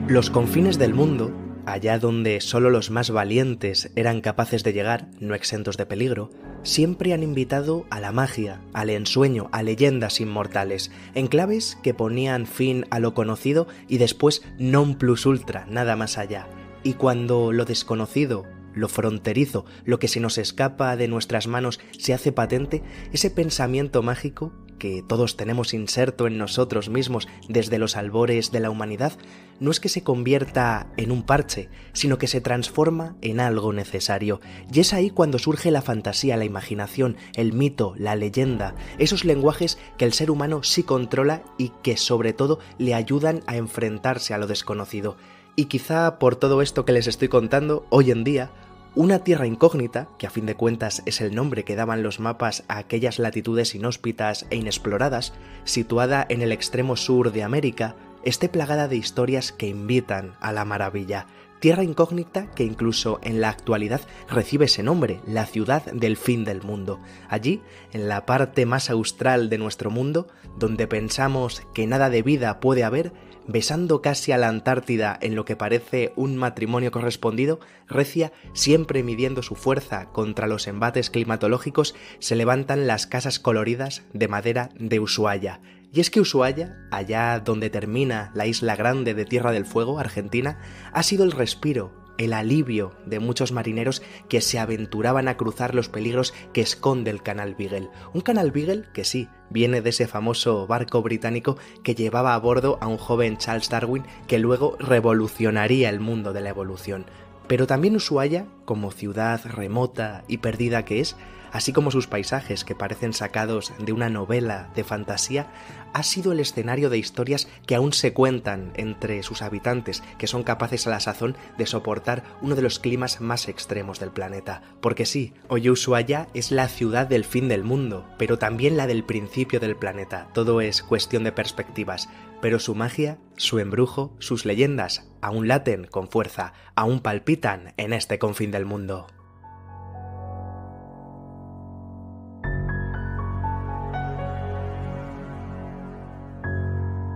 Los confines del mundo, allá donde solo los más valientes eran capaces de llegar, no exentos de peligro, siempre han invitado a la magia, al ensueño, a leyendas inmortales, enclaves que ponían fin a lo conocido y después non plus ultra, nada más allá. Y cuando lo desconocido, lo fronterizo, lo que se nos escapa de nuestras manos se hace patente, ese pensamiento mágico que todos tenemos inserto en nosotros mismos desde los albores de la humanidad, no es que se convierta en un parche, sino que se transforma en algo necesario. Y es ahí cuando surge la fantasía, la imaginación, el mito, la leyenda, esos lenguajes que el ser humano sí controla y que sobre todo le ayudan a enfrentarse a lo desconocido. Y quizá por todo esto que les estoy contando, hoy en día, una tierra incógnita, que a fin de cuentas es el nombre que daban los mapas a aquellas latitudes inhóspitas e inexploradas, situada en el extremo sur de América, esté plagada de historias que invitan a la maravilla. Tierra incógnita que incluso en la actualidad recibe ese nombre, la ciudad del fin del mundo. Allí, en la parte más austral de nuestro mundo, donde pensamos que nada de vida puede haber, besando casi a la Antártida en lo que parece un matrimonio correspondido, recia, siempre midiendo su fuerza contra los embates climatológicos, se levantan las casas coloridas de madera de Ushuaia. Y es que Ushuaia, allá donde termina la isla grande de Tierra del Fuego, Argentina, ha sido el respiro, el alivio de muchos marineros que se aventuraban a cruzar los peligros que esconde el Canal Beagle. Un Canal Beagle que sí, viene de ese famoso barco británico que llevaba a bordo a un joven Charles Darwin que luego revolucionaría el mundo de la evolución. Pero también Ushuaia, como ciudad remota y perdida que es, así como sus paisajes que parecen sacados de una novela de fantasía, ha sido el escenario de historias que aún se cuentan entre sus habitantes, que son capaces a la sazón de soportar uno de los climas más extremos del planeta. Porque sí, hoy Ushuaia es la ciudad del fin del mundo, pero también la del principio del planeta. Todo es cuestión de perspectivas, pero su magia, su embrujo, sus leyendas aún laten con fuerza, aún palpitan en este confín del mundo.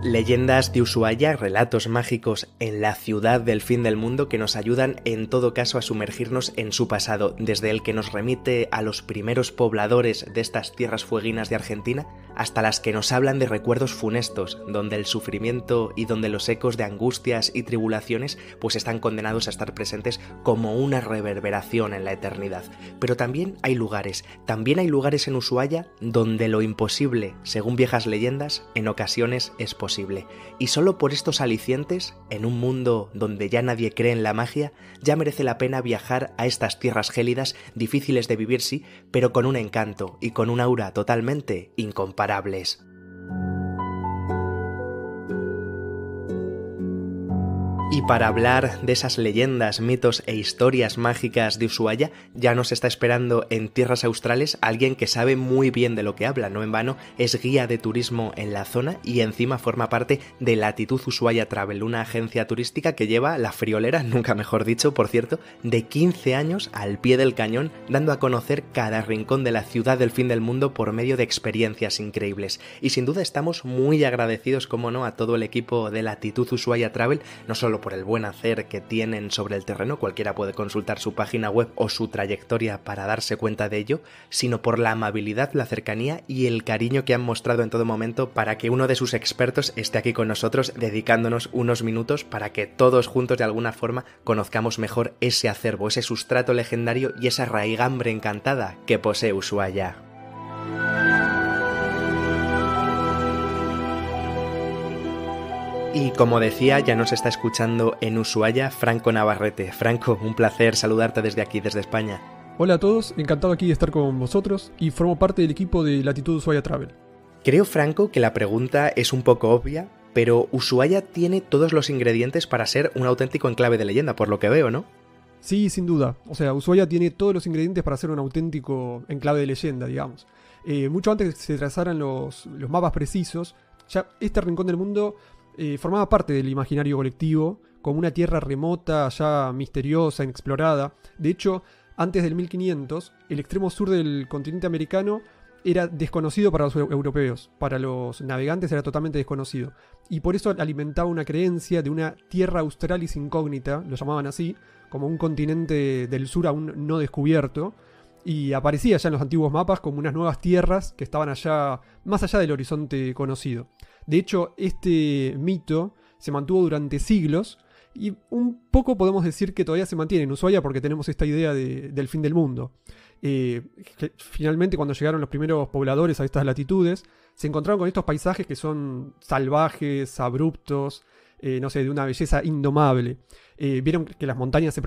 Leyendas de Ushuaia, relatos mágicos en la ciudad del fin del mundo que nos ayudan en todo caso a sumergirnos en su pasado, desde el que nos remite a los primeros pobladores de estas tierras fueguinas de Argentina, hasta las que nos hablan de recuerdos funestos, donde el sufrimiento y donde los ecos de angustias y tribulaciones pues están condenados a estar presentes como una reverberación en la eternidad. Pero también hay lugares en Ushuaia donde lo imposible, según viejas leyendas, en ocasiones es posible. Y solo por estos alicientes, en un mundo donde ya nadie cree en la magia, ya merece la pena viajar a estas tierras gélidas, difíciles de vivir sí, pero con un encanto y con un aura totalmente incomparables. Y para hablar de esas leyendas, mitos e historias mágicas de Ushuaia, ya nos está esperando en tierras australes alguien que sabe muy bien de lo que habla, no en vano es guía de turismo en la zona y encima forma parte de Latitud Ushuaia Travel, una agencia turística que lleva la friolera, nunca mejor dicho, por cierto, de 15 años al pie del cañón, dando a conocer cada rincón de la ciudad del fin del mundo por medio de experiencias increíbles. Y sin duda estamos muy agradecidos, como no, a todo el equipo de Latitud Ushuaia Travel, no solo por el buen hacer que tienen sobre el terreno, cualquiera puede consultar su página web o su trayectoria para darse cuenta de ello, sino por la amabilidad, la cercanía y el cariño que han mostrado en todo momento para que uno de sus expertos esté aquí con nosotros dedicándonos unos minutos para que todos juntos de alguna forma conozcamos mejor ese acervo, ese sustrato legendario y esa raigambre encantada que posee Ushuaia. Y como decía, ya nos está escuchando en Ushuaia Franco Navarrete. Franco, un placer saludarte desde aquí, desde España. Hola a todos, encantado aquí de estar con vosotros y formo parte del equipo de Latitud Ushuaia Travel. Creo, Franco, que la pregunta es un poco obvia, pero Ushuaia tiene todos los ingredientes para ser un auténtico enclave de leyenda, por lo que veo, ¿no? Sí, sin duda. O sea, Ushuaia tiene todos los ingredientes para ser un auténtico enclave de leyenda, digamos. Mucho antes de que se trazaran los mapas precisos, ya este rincón del mundo formaba parte del imaginario colectivo, como una tierra remota, ya misteriosa, inexplorada. De hecho, antes del 1500, el extremo sur del continente americano era desconocido para los europeos. Para los navegantes era totalmente desconocido. Y por eso alimentaba una creencia de una Tierra Australis incógnita, lo llamaban así, como un continente del sur aún no descubierto. Y aparecía ya en los antiguos mapas como unas nuevas tierras que estaban allá, más allá del horizonte conocido. De hecho, este mito se mantuvo durante siglos y un poco podemos decir que todavía se mantiene en Ushuaia porque tenemos esta idea del fin del mundo. Finalmente, cuando llegaron los primeros pobladores a estas latitudes, se encontraron con estos paisajes que son salvajes, abruptos, no sé, de una belleza indomable. Vieron que las montañas se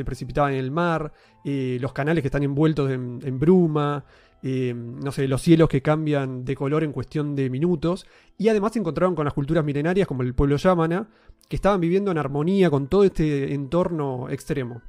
precipitaban en el mar, los canales que están envueltos en bruma, no sé, los cielos que cambian de color en cuestión de minutos, y además se encontraron con las culturas milenarias como el pueblo Yamana, que estaban viviendo en armonía con todo este entorno extremo.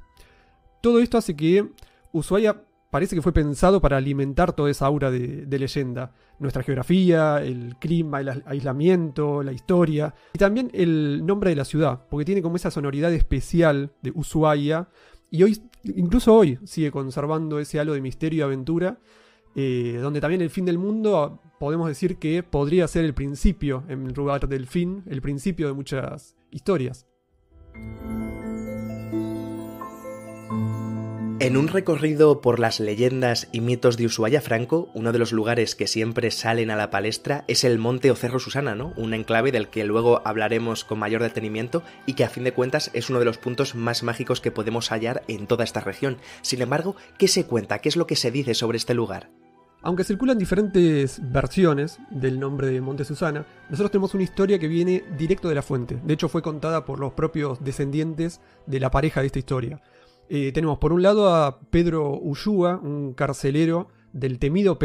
Todo esto hace que Ushuaia parece que fue pensado para alimentar toda esa aura de leyenda. Nuestra geografía, el clima, el aislamiento, la historia. Y también el nombre de la ciudad, porque tiene como esa sonoridad especial de Ushuaia. Y hoy, incluso hoy, sigue conservando ese halo de misterio y aventura. Donde también el fin del mundo, podemos decir que podría ser el principio, en lugar del fin, el principio de muchas historias. En un recorrido por las leyendas y mitos de Ushuaia, Franco, uno de los lugares que siempre salen a la palestra es el Monte o Cerro Susana, ¿no? Un enclave del que luego hablaremos con mayor detenimiento y que a fin de cuentas es uno de los puntos más mágicos que podemos hallar en toda esta región. Sin embargo, ¿qué se cuenta? ¿Qué es lo que se dice sobre este lugar? Aunque circulan diferentes versiones del nombre de Monte Susana, nosotros tenemos una historia que viene directo de la fuente. De hecho, fue contada por los propios descendientes de la pareja de esta historia. Tenemos por un lado a Pedro Ullúa, un carcelero del temido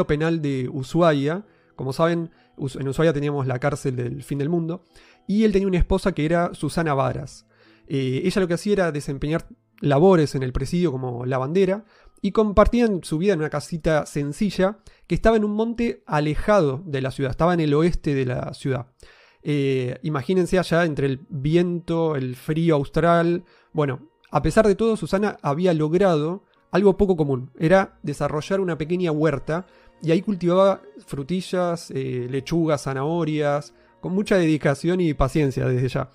penal de Ushuaia. Como saben, en Ushuaia teníamos la cárcel del fin del mundo. Y él tenía una esposa que era Susana Varas. Ella lo que hacía era desempeñar labores en el presidio como lavandera y compartían su vida en una casita sencilla que estaba en un monte alejado de la ciudad, estaba en el oeste de la ciudad. Imagínense allá entre el viento, el frío austral. Bueno, a pesar de todo, Susana había logrado algo poco común, era desarrollar una pequeña huerta y ahí cultivaba frutillas, lechugas, zanahorias, con mucha dedicación y paciencia desde ya.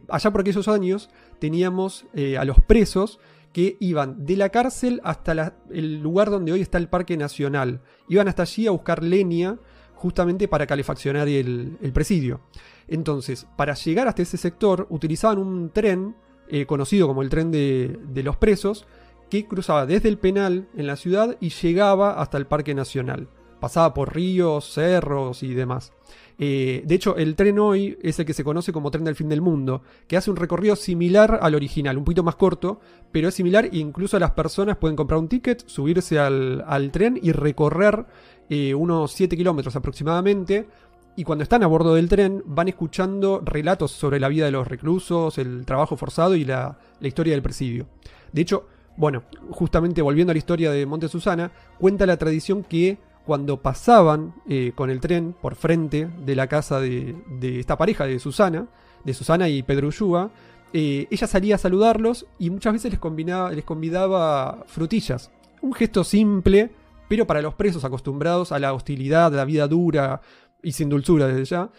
Allá por aquellos años teníamos a los presos que iban de la cárcel hasta el lugar donde hoy está el Parque Nacional. Iban hasta allí a buscar leña justamente para calefaccionar el presidio. Entonces, para llegar hasta ese sector utilizaban un tren conocido como el tren de los presos, que cruzaba desde el penal en la ciudad y llegaba hasta el Parque Nacional. Pasaba por ríos, cerros y demás. De hecho, el tren hoy es el que se conoce como tren del fin del mundo, que hace un recorrido similar al original, un poquito más corto, pero es similar e incluso las personas pueden comprar un ticket, subirse al tren y recorrer unos 7 kilómetros aproximadamente. Y cuando están a bordo del tren van escuchando relatos sobre la vida de los reclusos, el trabajo forzado y la historia del presidio. De hecho, bueno, justamente volviendo a la historia de Monte Susana, cuenta la tradición que cuando pasaban con el tren por frente de la casa de esta pareja de Susana y Pedro Ullúa, ella salía a saludarlos y muchas veces les convidaba frutillas. Un gesto simple, pero para los presos acostumbrados a la hostilidad, a la vida dura y sin dulzura desde ya,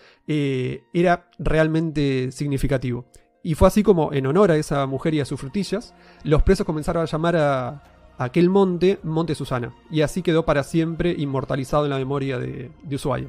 era realmente significativo. Y fue así como, en honor a esa mujer y a sus frutillas, los presos comenzaron a llamar a aquel monte, Monte Susana. Y así quedó para siempre inmortalizado en la memoria de Ushuaia.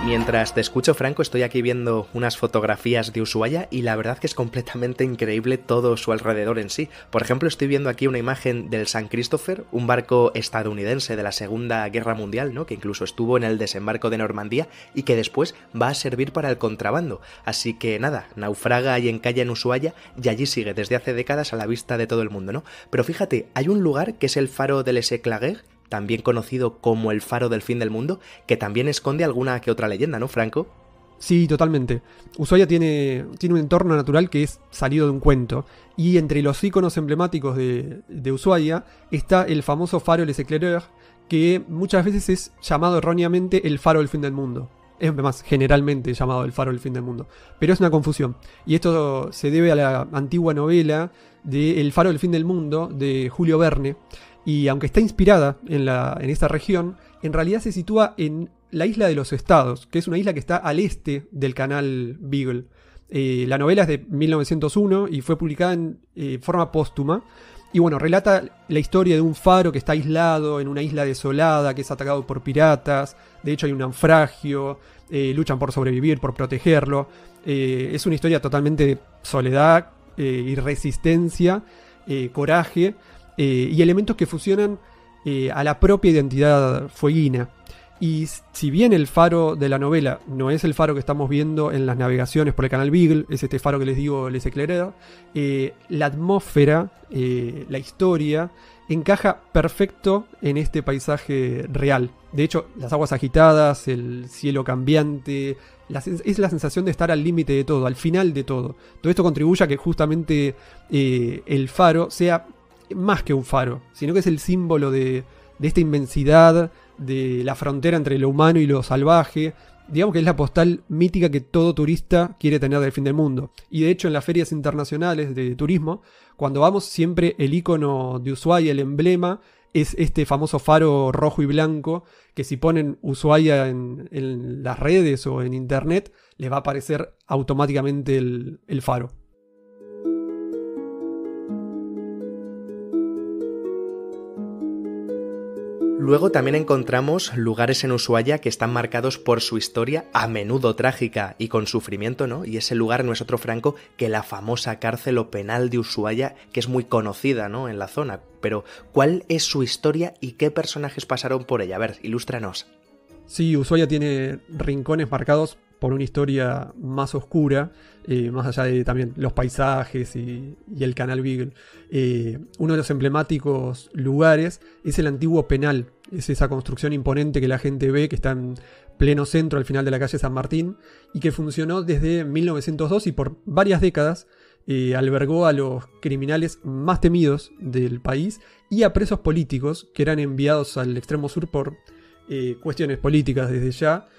Mientras te escucho, Franco, estoy aquí viendo unas fotografías de Ushuaia y la verdad que es completamente increíble todo su alrededor en sí. Por ejemplo, estoy viendo aquí una imagen del San Christopher, un barco estadounidense de la Segunda Guerra Mundial, ¿no? Que incluso estuvo en el desembarco de Normandía y que después va a servir para el contrabando. Así que nada, naufraga y encalla en Ushuaia y allí sigue desde hace décadas a la vista de todo el mundo, ¿no? Pero fíjate, hay un lugar que es el faro de Les Éclaireurs, también conocido como el faro del fin del mundo, que también esconde alguna que otra leyenda, ¿no, Franco? Sí, totalmente. Ushuaia tiene un entorno natural que es salido de un cuento. Y entre los iconos emblemáticos de Ushuaia está el famoso faro Les Éclaireurs, que muchas veces es llamado erróneamente el faro del fin del mundo. Es más, generalmente llamado El faro del fin del mundo. Pero es una confusión. Y esto se debe a la antigua novela de El faro del fin del mundo de Julio Verne. Y aunque está inspirada en esta región, en realidad se sitúa en la isla de los Estados, que es una isla que está al este del canal Beagle. La novela es de 1901 y fue publicada en forma póstuma. Y bueno, relata la historia de un faro que está aislado en una isla desolada, que es atacado por piratas. De hecho hay un naufragio, luchan por sobrevivir, por protegerlo. Es una historia totalmente de soledad y resistencia, coraje y elementos que fusionan a la propia identidad fueguina. Y si bien el faro de la novela no es el faro que estamos viendo en las navegaciones por el canal Beagle, es este faro que les digo, Les Éclaireurs, la atmósfera, la historia, encaja perfecto en este paisaje real. De hecho, las aguas agitadas, el cielo cambiante, es la sensación de estar al límite de todo, al final de todo. Todo esto contribuye a que justamente el faro sea más que un faro, sino que es el símbolo de esta inmensidad, de la frontera entre lo humano y lo salvaje. Digamos que es la postal mítica que todo turista quiere tener del fin del mundo. Y de hecho en las ferias internacionales de turismo, cuando vamos, siempre el icono de Ushuaia, el emblema, es este famoso faro rojo y blanco, que si ponen Ushuaia en las redes o en internet, les va a aparecer automáticamente el faro. Luego también encontramos lugares en Ushuaia que están marcados por su historia, a menudo trágica y con sufrimiento, ¿no? Y ese lugar no es otro, Franco, que la famosa cárcel o penal de Ushuaia, que es muy conocida, ¿no?, en la zona. Pero, ¿cuál es su historia y qué personajes pasaron por ella? A ver, ilústranos. Sí, Ushuaia tiene rincones marcados por una historia más oscura, más allá de también los paisajes y el canal Beagle. Uno de los emblemáticos lugares es el antiguo penal, es esa construcción imponente que la gente ve, que está en pleno centro al final de la calle San Martín, y que funcionó desde 1902 y por varias décadas albergó a los criminales más temidos del país y a presos políticos que eran enviados al extremo sur por cuestiones políticas desde ya,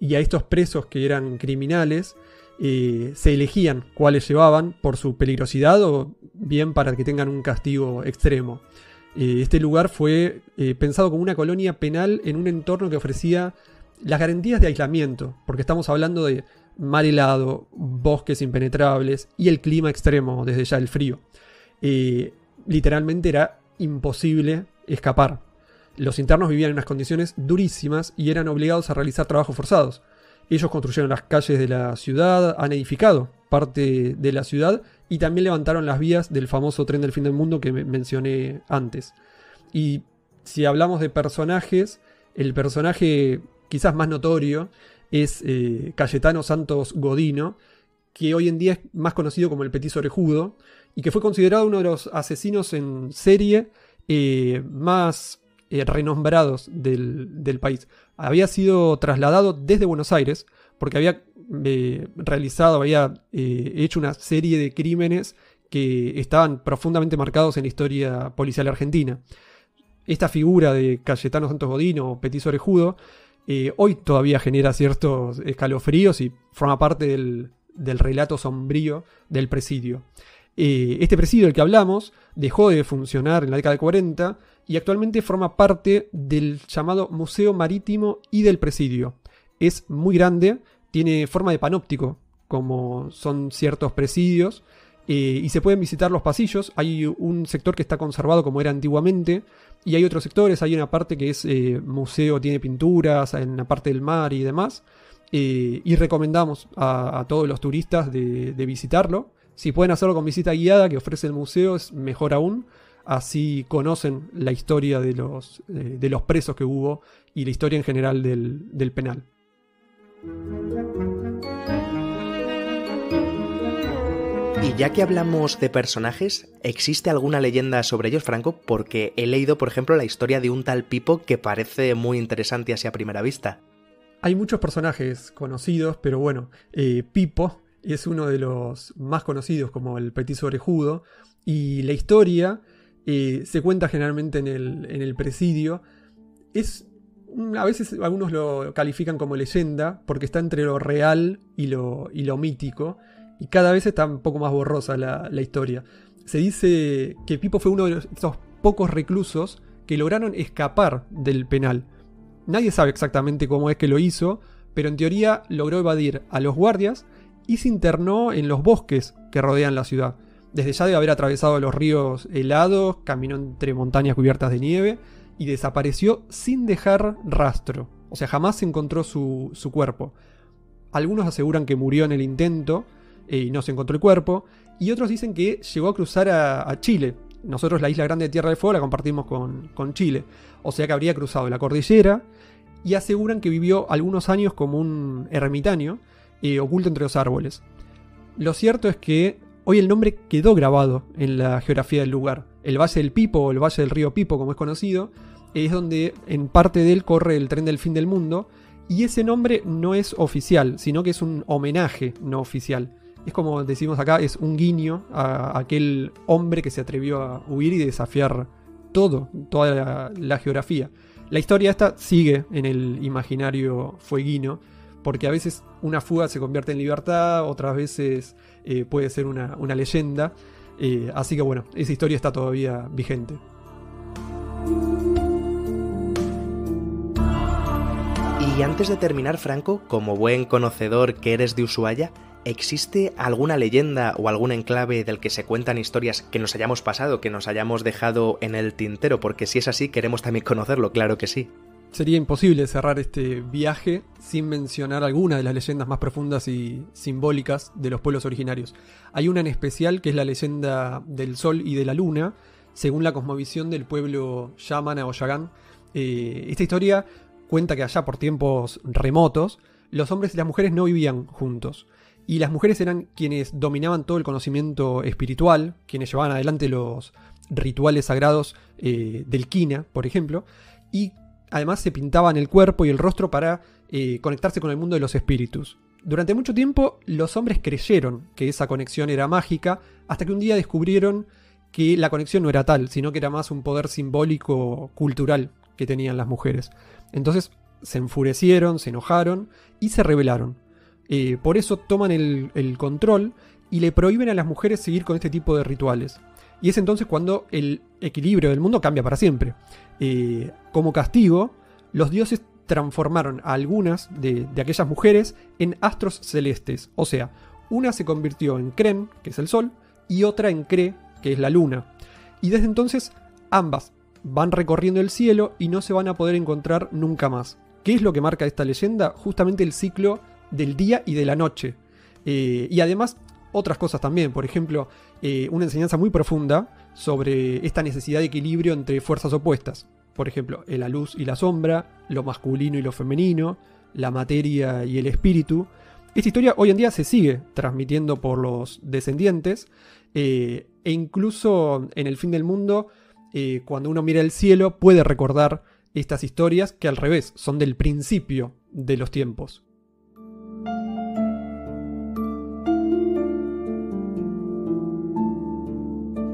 y a estos presos que eran criminales se elegían cuáles llevaban por su peligrosidad o bien para que tengan un castigo extremo. Este lugar fue pensado como una colonia penal en un entorno que ofrecía las garantías de aislamiento, porque estamos hablando de mar helado, bosques impenetrables y el clima extremo, desde ya el frío. Literalmente era imposible escapar. Los internos vivían en unas condiciones durísimas y eran obligados a realizar trabajos forzados. Ellos construyeron las calles de la ciudad, han edificado parte de la ciudad y también levantaron las vías del famoso tren del fin del mundo que mencioné antes. Y si hablamos de personajes, el personaje quizás más notorio es Cayetano Santos Godino, que hoy en día es más conocido como el Petiso Orejudo y que fue considerado uno de los asesinos en serie más renombrados del país. Había sido trasladado desde Buenos Aires porque había hecho una serie de crímenes que estaban profundamente marcados en la historia policial argentina. Esta figura de Cayetano Santos Godino o Petiso Orejudo hoy todavía genera ciertos escalofríos y forma parte del relato sombrío del presidio. Este presidio del que hablamos dejó de funcionar en la década del 40 y actualmente forma parte del llamado Museo Marítimo y del Presidio. Es muy grande, tiene forma de panóptico, como son ciertos presidios, y se pueden visitar los pasillos. Hay un sector que está conservado como era antiguamente, y hay otros sectores, hay una parte que es museo, tiene pinturas, en la parte del mar y demás, y recomendamos a todos los turistas de visitarlo. Si pueden hacerlo con visita guiada que ofrece el museo, es mejor aún. Así conocen la historia de los presos que hubo y la historia en general del penal. Y ya que hablamos de personajes, ¿existe alguna leyenda sobre ellos, Franco? Porque he leído, por ejemplo, la historia de un tal Pipo que parece muy interesante así a primera vista. Hay muchos personajes conocidos, pero bueno, Pipo es uno de los más conocidos como el Petiso Orejudo, y la historia se cuenta generalmente en el presidio. Es A veces algunos lo califican como leyenda porque está entre lo real y lo mítico, y cada vez está un poco más borrosa la historia. Se dice que Pipo fue uno de esos pocos reclusos que lograron escapar del penal. Nadie sabe exactamente cómo es que lo hizo, pero en teoría logró evadir a los guardias y se internó en los bosques que rodean la ciudad. Desde ya debe haber atravesado los ríos helados, caminó entre montañas cubiertas de nieve y desapareció sin dejar rastro. O sea, jamás se encontró su cuerpo. Algunos aseguran que murió en el intento y no se encontró el cuerpo, y otros dicen que llegó a cruzar a Chile. Nosotros la Isla Grande de Tierra del Fuego la compartimos con Chile, o sea que habría cruzado la cordillera, y aseguran que vivió algunos años como un ermitaño, oculto entre los árboles. Lo cierto es que hoy el nombre quedó grabado en la geografía del lugar. El Valle del Pipo, o el Valle del Río Pipo como es conocido, es donde en parte de él corre el tren del fin del mundo, y ese nombre no es oficial, sino que es un homenaje no oficial. Es como decimos acá, es un guiño a aquel hombre que se atrevió a huir y desafiar toda la geografía. La historia esta sigue en el imaginario fueguino, porque a veces una fuga se convierte en libertad, otras veces puede ser una leyenda. Así que bueno, esa historia está todavía vigente. Y antes de terminar, Franco, como buen conocedor que eres de Ushuaia, ¿existe alguna leyenda o algún enclave del que se cuentan historias que nos hayamos pasado, que nos hayamos dejado en el tintero? Porque si es así, queremos también conocerlo, claro que sí. Sería imposible cerrar este viaje sin mencionar alguna de las leyendas más profundas y simbólicas de los pueblos originarios. Hay una en especial que es la leyenda del Sol y de la Luna, según la cosmovisión del pueblo Yamana o Yagán. Esta historia cuenta que allá por tiempos remotos, los hombres y las mujeres no vivían juntos. Y las mujeres eran quienes dominaban todo el conocimiento espiritual, quienes llevaban adelante los rituales sagrados del Quina, por ejemplo, y además se pintaban el cuerpo y el rostro para conectarse con el mundo de los espíritus. Durante mucho tiempo los hombres creyeron que esa conexión era mágica, hasta que un día descubrieron que la conexión no era tal, sino que era más un poder simbólico cultural que tenían las mujeres. Entonces se enfurecieron, se enojaron y se rebelaron. Por eso toman el control y le prohíben a las mujeres seguir con este tipo de rituales. Y es entonces cuando el equilibrio del mundo cambia para siempre. Como castigo, los dioses transformaron a algunas de aquellas mujeres en astros celestes. O sea, una se convirtió en Cren, que es el sol, y otra en Cre, que es la luna. Y desde entonces ambas van recorriendo el cielo y no se van a poder encontrar nunca más. ¿Qué es lo que marca esta leyenda? Justamente el ciclo del día y de la noche. Y además otras cosas también, por ejemplo, una enseñanza muy profunda sobre esta necesidad de equilibrio entre fuerzas opuestas. Por ejemplo, la luz y la sombra, lo masculino y lo femenino, la materia y el espíritu. Esta historia hoy en día se sigue transmitiendo por los descendientes, e incluso en el fin del mundo, cuando uno mira el cielo puede recordar estas historias que al revés son del principio de los tiempos.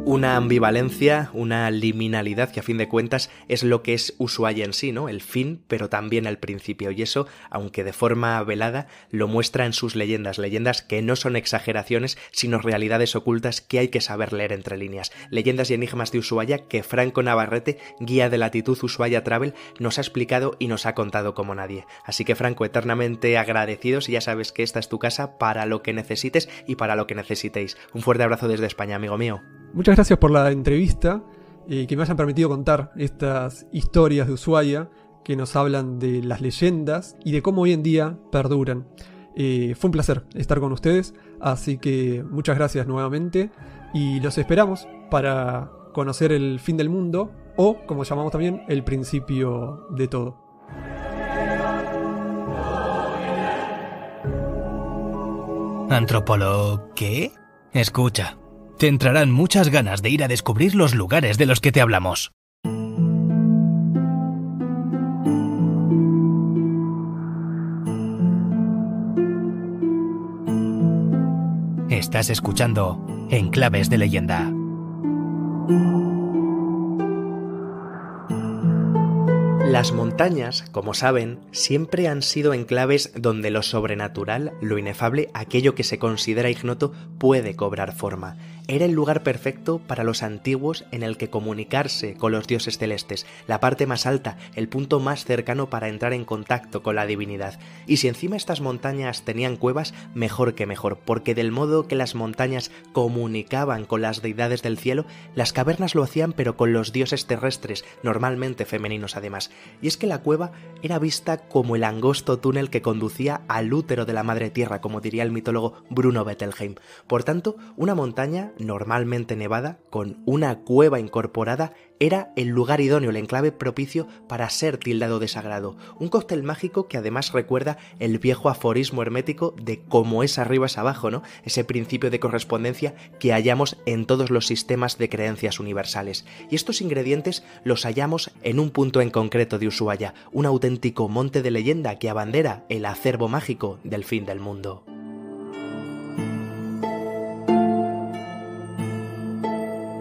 Una ambivalencia, una liminalidad que a fin de cuentas es lo que es Ushuaia en sí, ¿no? El fin, pero también el principio. Y eso, aunque de forma velada, lo muestra en sus leyendas. Leyendas que no son exageraciones, sino realidades ocultas que hay que saber leer entre líneas. Leyendas y enigmas de Ushuaia que Franco Navarrete, guía de Latitud Ushuaia Travel, nos ha explicado y nos ha contado como nadie. Así que, Franco, eternamente agradecidos, y ya sabes que esta es tu casa para lo que necesites y para lo que necesitéis. Un fuerte abrazo desde España, amigo mío. Muchas gracias por la entrevista, que me hayan permitido contar estas historias de Ushuaia que nos hablan de las leyendas y de cómo hoy en día perduran. Fue un placer estar con ustedes, así que muchas gracias nuevamente y los esperamos para conocer el fin del mundo o, como llamamos también, el principio de todo. ¿Antropólogo qué? Escucha. Te entrarán muchas ganas de ir a descubrir los lugares de los que te hablamos. Estás escuchando Enclaves de Leyenda. La Las montañas, como saben, siempre han sido enclaves donde lo sobrenatural, lo inefable, aquello que se considera ignoto, puede cobrar forma. Era el lugar perfecto para los antiguos en el que comunicarse con los dioses celestes, la parte más alta, el punto más cercano para entrar en contacto con la divinidad. Y si encima estas montañas tenían cuevas, mejor que mejor, porque del modo que las montañas comunicaban con las deidades del cielo, las cavernas lo hacían pero con los dioses terrestres, normalmente femeninos además. Y es que la cueva era vista como el angosto túnel que conducía al útero de la madre tierra, como diría el mitólogo Bruno Bettelheim. Por tanto, una montaña normalmente nevada, con una cueva incorporada, era el lugar idóneo, el enclave propicio para ser tildado de sagrado. Un cóctel mágico que además recuerda el viejo aforismo hermético de cómo es arriba es abajo, ¿no? Ese principio de correspondencia que hallamos en todos los sistemas de creencias universales. Y estos ingredientes los hallamos en un punto en concreto de Ushuaia, un auténtico monte de leyenda que abandera el acervo mágico del fin del mundo.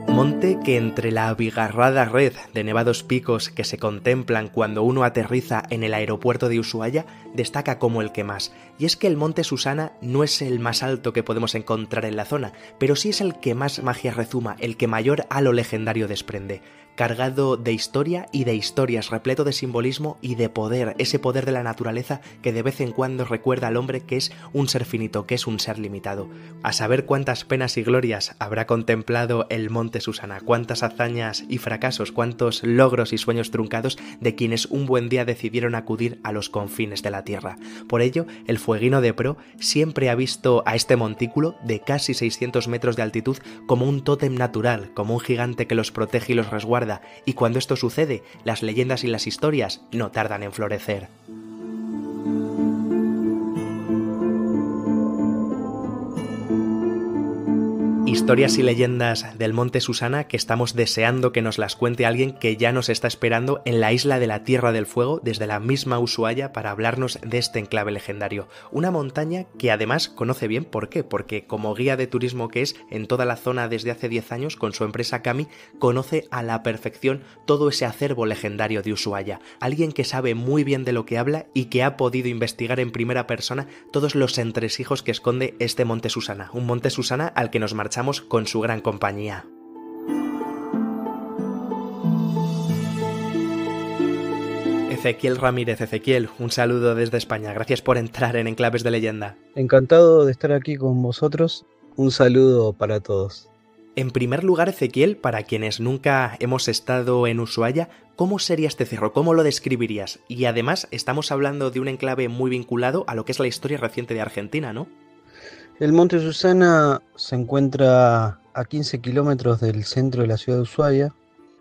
Monte que entre la abigarrada red de nevados picos que se contemplan cuando uno aterriza en el aeropuerto de Ushuaia destaca como el que más. Y es que el Monte Susana no es el más alto que podemos encontrar en la zona, pero sí es el que más magia rezuma, el que mayor halo legendario desprende. Cargado de historia y de historias, repleto de simbolismo y de poder, ese poder de la naturaleza que de vez en cuando recuerda al hombre que es un ser finito, que es un ser limitado. A saber cuántas penas y glorias habrá contemplado el Monte Susana, cuántas hazañas y fracasos, cuántos logros y sueños truncados de quienes un buen día decidieron acudir a los confines de la tierra. Por ello, el fueguino de Pro siempre ha visto a este montículo de casi 600 metros de altitud como un tótem natural, como un gigante que los protege y los resguarda. Y cuando esto sucede, las leyendas y las historias no tardan en florecer. Historias y leyendas del Monte Susana que estamos deseando que nos las cuente alguien que ya nos está esperando en la isla de la Tierra del Fuego desde la misma Ushuaia para hablarnos de este enclave legendario. Una montaña que además conoce bien. ¿Por qué? Porque como guía de turismo que es en toda la zona desde hace 10 años con su empresa Kami, conoce a la perfección todo ese acervo legendario de Ushuaia. Alguien que sabe muy bien de lo que habla y que ha podido investigar en primera persona todos los entresijos que esconde este Monte Susana. Un Monte Susana al que nos marchamos con su gran compañía. Ezequiel Ramírez. Ezequiel, un saludo desde España. Gracias por entrar en Enclaves de Leyenda. Encantado de estar aquí con vosotros. Un saludo para todos. En primer lugar, Ezequiel, para quienes nunca hemos estado en Ushuaia, ¿cómo sería este cerro? ¿Cómo lo describirías? Y además estamos hablando de un enclave muy vinculado a lo que es la historia reciente de Argentina, ¿no? El Monte Susana se encuentra a 15 kilómetros del centro de la ciudad de Ushuaia.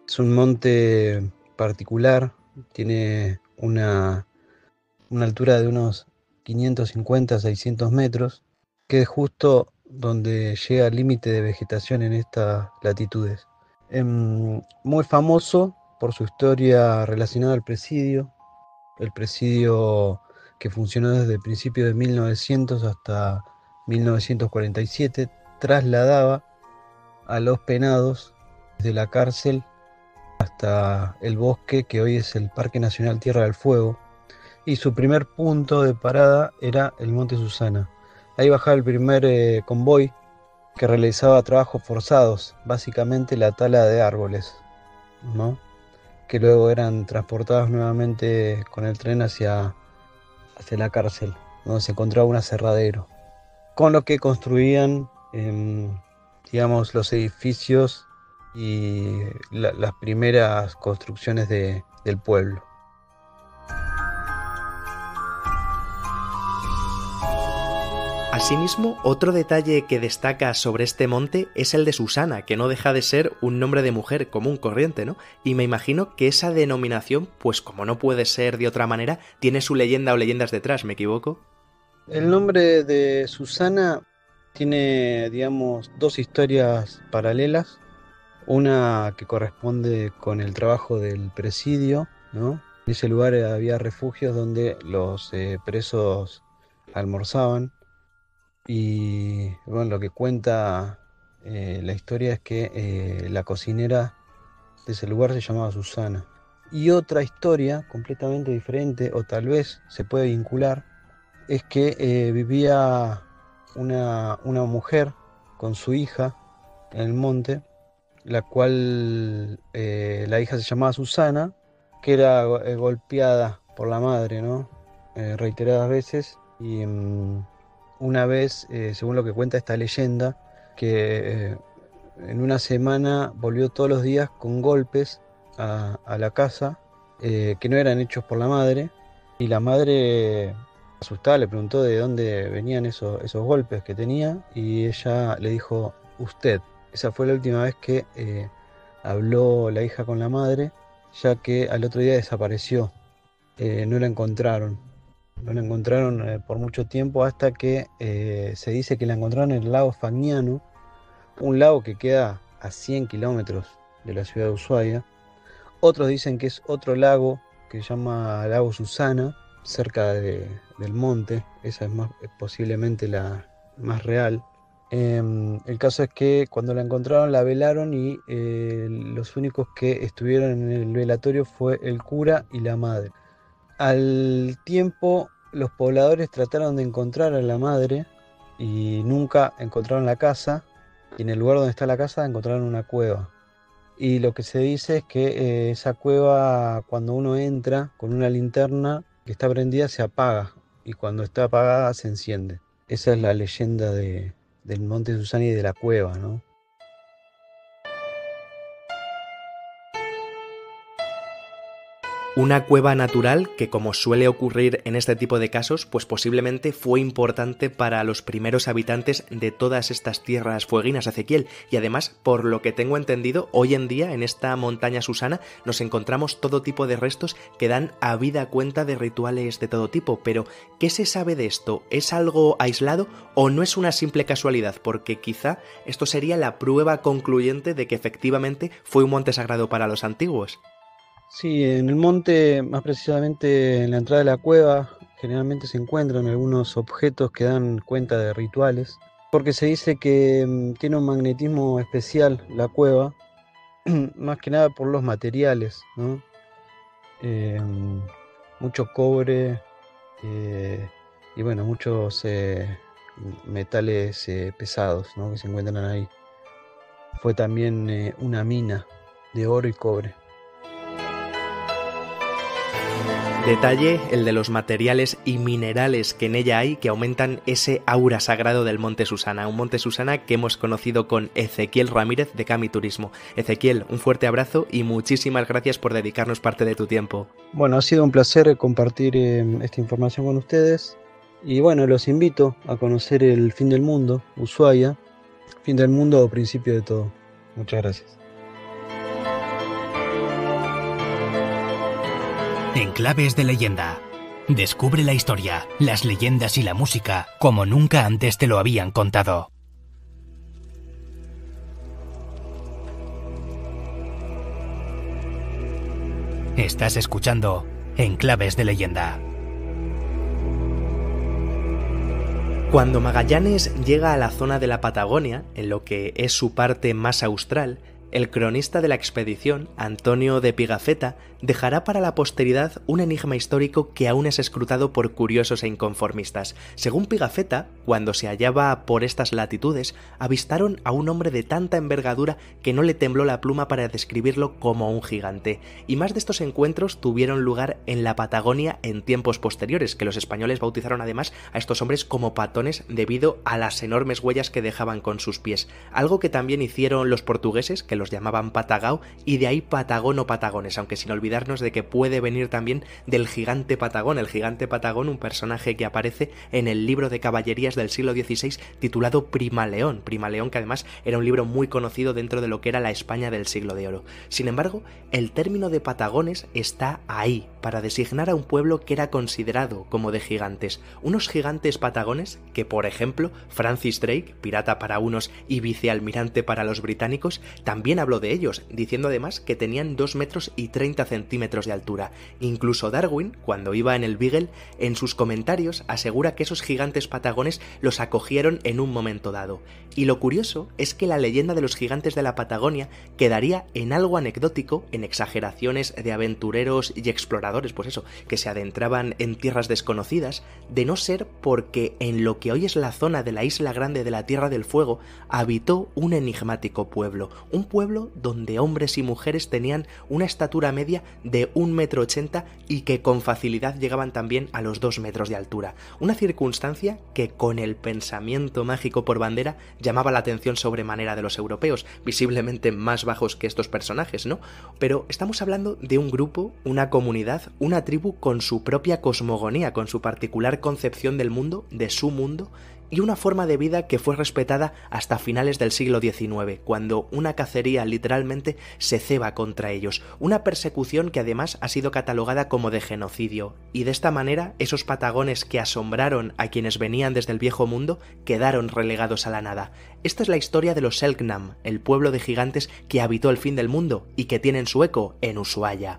Es un monte particular, tiene una altura de unos 550-600 metros, que es justo donde llega el límite de vegetación en estas latitudes. Muy famoso por su historia relacionada al presidio, el presidio que funcionó desde el principio de 1900 hasta 1947, trasladaba a los penados desde la cárcel hasta el bosque que hoy es el Parque Nacional Tierra del Fuego, y su primer punto de parada era el Monte Susana. Ahí bajaba el primer convoy que realizaba trabajos forzados, básicamente la tala de árboles, ¿no? Que luego eran transportados nuevamente con el tren hacia la cárcel, donde se encontraba un aserradero, con lo que construían, digamos, los edificios y las primeras construcciones del pueblo. Asimismo, otro detalle que destaca sobre este monte es el de Susana, que no deja de ser un nombre de mujer común corriente, ¿no? Y me imagino que esa denominación, pues como no puede ser de otra manera, tiene su leyenda o leyendas detrás, ¿me equivoco? El nombre de Susana tiene, digamos, dos historias paralelas. Una que corresponde con el trabajo del presidio, ¿no? En ese lugar había refugios donde los presos almorzaban. Y bueno, lo que cuenta la historia es que la cocinera de ese lugar se llamaba Susana. Y otra historia completamente diferente, o tal vez se puede vincular, es que vivía una mujer con su hija en el monte, la cual la hija se llamaba Susana, que era golpeada por la madre, ¿no? Reiteradas veces. Y una vez, según lo que cuenta esta leyenda, que en una semana volvió todos los días con golpes a la casa, que no eran hechos por la madre, y la madre, asustada, le preguntó de dónde venían esos golpes que tenía, y ella le dijo, usted. Esa fue la última vez que habló la hija con la madre, ya que al otro día desapareció. No la encontraron. No la encontraron por mucho tiempo, hasta que se dice que la encontraron en el lago Fagnano, un lago que queda a 100 kilómetros de la ciudad de Ushuaia. Otros dicen que es otro lago que se llama Lago Susana, cerca del monte. Esa es posiblemente la más real. El caso es que cuando la encontraron la velaron, y los únicos que estuvieron en el velatorio fue el cura y la madre. Al tiempo, los pobladores trataron de encontrar a la madre y nunca encontraron la casa, y en el lugar donde está la casa encontraron una cueva. Y lo que se dice es que esa cueva, cuando uno entra con una linterna que está prendida, se apaga, y cuando está apagada se enciende. Esa es la leyenda del monte Susana y de la cueva, ¿no? Una cueva natural que, como suele ocurrir en este tipo de casos, pues posiblemente fue importante para los primeros habitantes de todas estas tierras fueguinas, Ezequiel. Y además, por lo que tengo entendido, hoy en día en esta montaña Susana nos encontramos todo tipo de restos que dan a vida cuenta de rituales de todo tipo. Pero, ¿qué se sabe de esto? ¿Es algo aislado o no es una simple casualidad? Porque quizá esto sería la prueba concluyente de que efectivamente fue un monte sagrado para los antiguos. Sí, en el monte, más precisamente en la entrada de la cueva, generalmente se encuentran algunos objetos que dan cuenta de rituales, porque se dice que tiene un magnetismo especial la cueva, más que nada por los materiales, ¿no? Mucho cobre y bueno, muchos metales pesados, ¿no?, que se encuentran ahí. Fue también una mina de oro y cobre. Detalle el de los materiales y minerales que en ella hay, que aumentan ese aura sagrado del Monte Susana, un Monte Susana que hemos conocido con Ezequiel Ramírez de Cami Turismo. Ezequiel, un fuerte abrazo y muchísimas gracias por dedicarnos parte de tu tiempo. Bueno, ha sido un placer compartir esta información con ustedes, y bueno, los invito a conocer el fin del mundo, Ushuaia, fin del mundo o principio de todo. Muchas gracias. Enclaves de leyenda. Descubre la historia, las leyendas y la música como nunca antes te lo habían contado. Estás escuchando Enclaves de leyenda. Cuando Magallanes llega a la zona de la Patagonia, en lo que es su parte más austral, el cronista de la expedición, Antonio de Pigafetta, dejará para la posteridad un enigma histórico que aún es escrutado por curiosos e inconformistas. Según Pigafetta, cuando se hallaba por estas latitudes, avistaron a un hombre de tanta envergadura que no le tembló la pluma para describirlo como un gigante. Y más de estos encuentros tuvieron lugar en la Patagonia en tiempos posteriores, que los españoles bautizaron además a estos hombres como patones debido a las enormes huellas que dejaban con sus pies. Algo que también hicieron los portugueses, que los llamaban Patagao, y de ahí Patagón o Patagones, aunque sin olvidarnos de que puede venir también del gigante Patagón. El gigante Patagón, un personaje que aparece en el libro de caballerías del siglo XVI titulado Primaleón, que además era un libro muy conocido dentro de lo que era la España del siglo de oro. Sin embargo, el término de Patagones está ahí, para designar a un pueblo que era considerado como de gigantes. Unos gigantes patagones que, por ejemplo, Francis Drake, pirata para unos y vicealmirante para los británicos, también también habló de ellos, diciendo además que tenían 2 metros y 30 centímetros de altura. Incluso Darwin, cuando iba en el Beagle, en sus comentarios asegura que esos gigantes patagones los acogieron en un momento dado. Y lo curioso es que la leyenda de los gigantes de la Patagonia quedaría en algo anecdótico, en exageraciones de aventureros y exploradores, pues eso, que se adentraban en tierras desconocidas, de no ser porque en lo que hoy es la zona de la Isla Grande de la Tierra del Fuego habitó un enigmático pueblo, un pueblo donde hombres y mujeres tenían una estatura media de 1,80 m y que con facilidad llegaban también a los 2 metros de altura, una circunstancia que con el pensamiento mágico por bandera llamaba la atención sobremanera de los europeos, visiblemente más bajos que estos personajes, ¿no? Pero estamos hablando de un grupo, una comunidad, una tribu con su propia cosmogonía, con su particular concepción del mundo, de su mundo, y una forma de vida que fue respetada hasta finales del siglo XIX, cuando una cacería literalmente se ceba contra ellos, una persecución que además ha sido catalogada como de genocidio, y de esta manera esos patagones que asombraron a quienes venían desde el viejo mundo quedaron relegados a la nada. Esta es la historia de los Selknam, el pueblo de gigantes que habitó el fin del mundo y que tienen su eco en Ushuaia.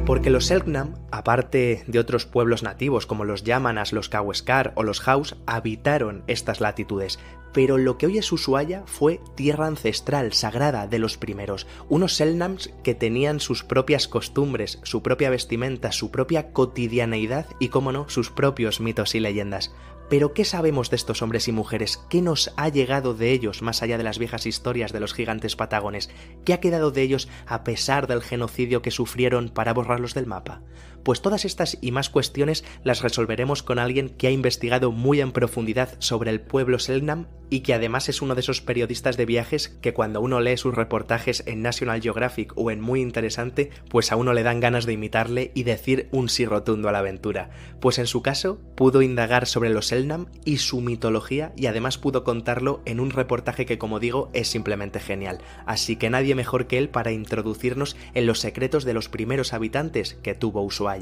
Porque los Selknam, aparte de otros pueblos nativos como los Yámanas, los Kaweskar o los Haus, habitaron estas latitudes. Pero lo que hoy es Ushuaia fue tierra ancestral, sagrada de los primeros. Unos Selknams que tenían sus propias costumbres, su propia vestimenta, su propia cotidianeidad y, cómo no, sus propios mitos y leyendas. Pero ¿qué sabemos de estos hombres y mujeres? ¿Qué nos ha llegado de ellos más allá de las viejas historias de los gigantes patagones? ¿Qué ha quedado de ellos a pesar del genocidio que sufrieron para borrarlos del mapa? Pues todas estas y más cuestiones las resolveremos con alguien que ha investigado muy en profundidad sobre el pueblo Selknam y que además es uno de esos periodistas de viajes que cuando uno lee sus reportajes en National Geographic o en Muy Interesante, pues a uno le dan ganas de imitarle y decir un sí rotundo a la aventura. Pues en su caso pudo indagar sobre los Selknam y su mitología y además pudo contarlo en un reportaje que, como digo, es simplemente genial. Así que nadie mejor que él para introducirnos en los secretos de los primeros habitantes que tuvo Ushuaia.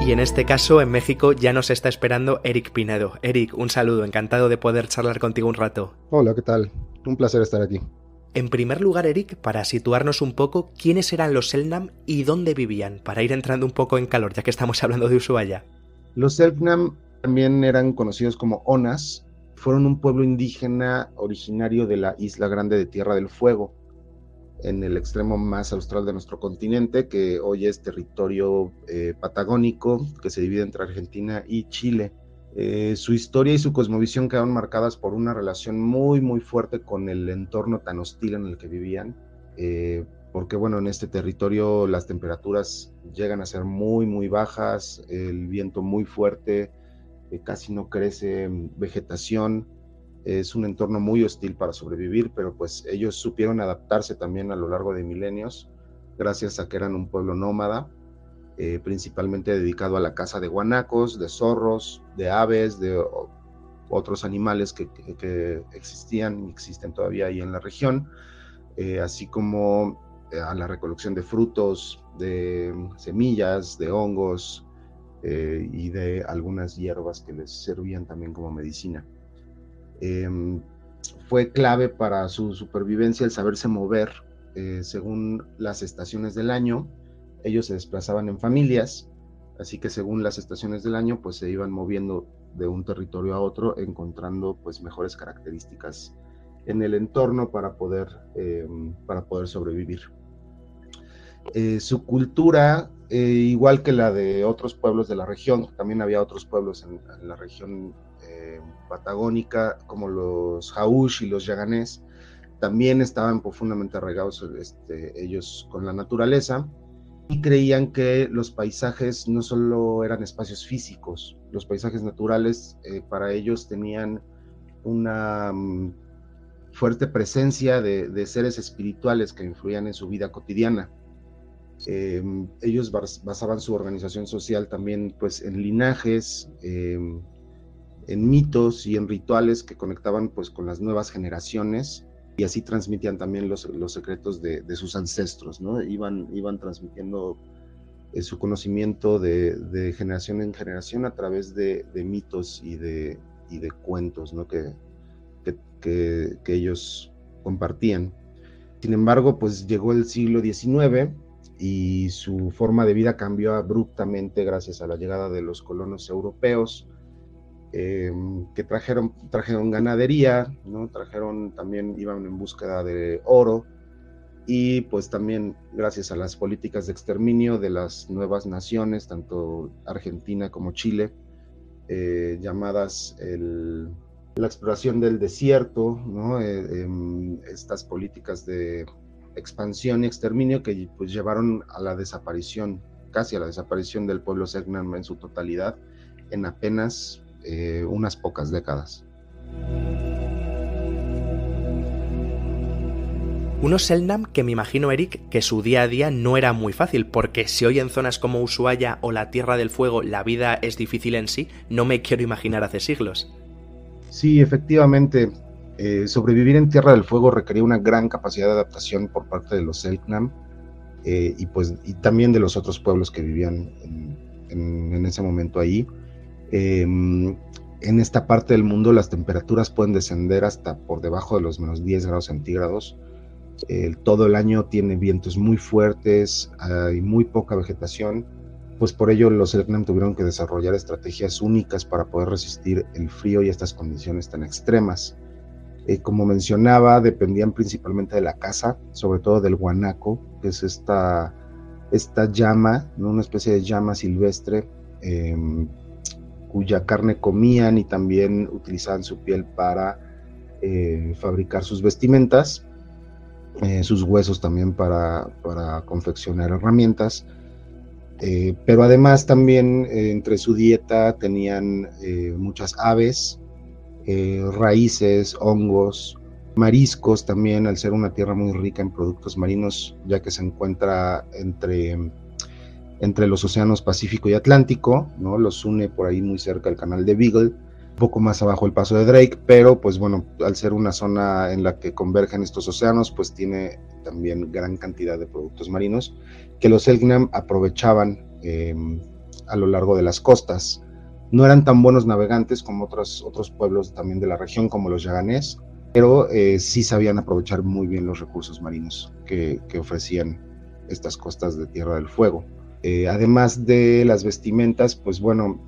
Y en este caso, en México, ya nos está esperando Eric Pinedo. Eric, un saludo, encantado de poder charlar contigo un rato. Hola, ¿qué tal? Un placer estar aquí. En primer lugar, Eric, para situarnos un poco, ¿quiénes eran los Selknam y dónde vivían? Para ir entrando un poco en calor, ya que estamos hablando de Ushuaia. Los Selknam también eran conocidos como Onas. Fueron un pueblo indígena originario de la Isla Grande de Tierra del Fuego, en el extremo más austral de nuestro continente, que hoy es territorio patagónico, que se divide entre Argentina y Chile. Su historia y su cosmovisión quedaron marcadas por una relación muy, muy fuerte con el entorno tan hostil en el que vivían, porque bueno, en este territorio las temperaturas llegan a ser muy, muy bajas, el viento muy fuerte, casi no crece vegetación. Es un entorno muy hostil para sobrevivir, pero pues ellos supieron adaptarse también a lo largo de milenios, gracias a que eran un pueblo nómada, principalmente dedicado a la caza de guanacos, de zorros, de aves, de otros animales que existían y existen todavía ahí en la región, así como a la recolección de frutos, de semillas, de hongos y de algunas hierbas que les servían también como medicina. Fue clave para su supervivencia el saberse mover según las estaciones del año. Ellos se desplazaban en familias, así que según las estaciones del año pues se iban moviendo de un territorio a otro, encontrando pues mejores características en el entorno para poder sobrevivir. Su cultura, igual que la de otros pueblos de la región, también había otros pueblos en la región patagónica, como los Haush y los Yaganés, también estaban profundamente arraigados ellos con la naturaleza y creían que los paisajes no solo eran espacios físicos, los paisajes naturales para ellos tenían una fuerte presencia de seres espirituales que influían en su vida cotidiana. Ellos basaban su organización social también pues en linajes, en mitos y en rituales que conectaban pues con las nuevas generaciones y así transmitían también los secretos de sus ancestros, ¿no? Iban transmitiendo su conocimiento de generación en generación a través de mitos y de cuentos, ¿no? que ellos compartían. Sin embargo, pues llegó el siglo XIX y su forma de vida cambió abruptamente gracias a la llegada de los colonos europeos, que trajeron ganadería, ¿no? También iban en búsqueda de oro, y pues también gracias a las políticas de exterminio de las nuevas naciones, tanto Argentina como Chile, llamadas la exploración del desierto, ¿no? Estas políticas de expansión y exterminio que pues llevaron a la desaparición, casi a la desaparición del pueblo Selknam en su totalidad en apenas unas pocas décadas. Unos Selknam que me imagino, Eric, que su día a día no era muy fácil, porque si hoy en zonas como Ushuaia o la Tierra del Fuego la vida es difícil en sí, no me quiero imaginar hace siglos. Sí, efectivamente, sobrevivir en Tierra del Fuego requería una gran capacidad de adaptación por parte de los Selknam, y también de los otros pueblos que vivían en ese momento ahí. En esta parte del mundo las temperaturas pueden descender hasta por debajo de los menos 10 grados centígrados. Todo el año tiene vientos muy fuertes, hay muy poca vegetación, pues por ello los Selknam tuvieron que desarrollar estrategias únicas para poder resistir el frío y estas condiciones tan extremas. Como mencionaba, dependían principalmente de la caza, sobre todo del guanaco, que es esta llama, ¿no? Una especie de llama silvestre, cuya carne comían y también utilizaban su piel para fabricar sus vestimentas, sus huesos también para confeccionar herramientas, pero además también entre su dieta tenían muchas aves, raíces, hongos, mariscos también, al ser una tierra muy rica en productos marinos, ya que se encuentra entre los océanos Pacífico y Atlántico, ¿no? Los une por ahí muy cerca el canal de Beagle, un poco más abajo el paso de Drake, pero pues bueno, al ser una zona en la que convergen estos océanos, pues tiene también gran cantidad de productos marinos que los Selknam aprovechaban a lo largo de las costas. No eran tan buenos navegantes como otros pueblos también de la región, como los yaganés, pero sí sabían aprovechar muy bien los recursos marinos que ofrecían estas costas de Tierra del Fuego. Además de las vestimentas, pues bueno,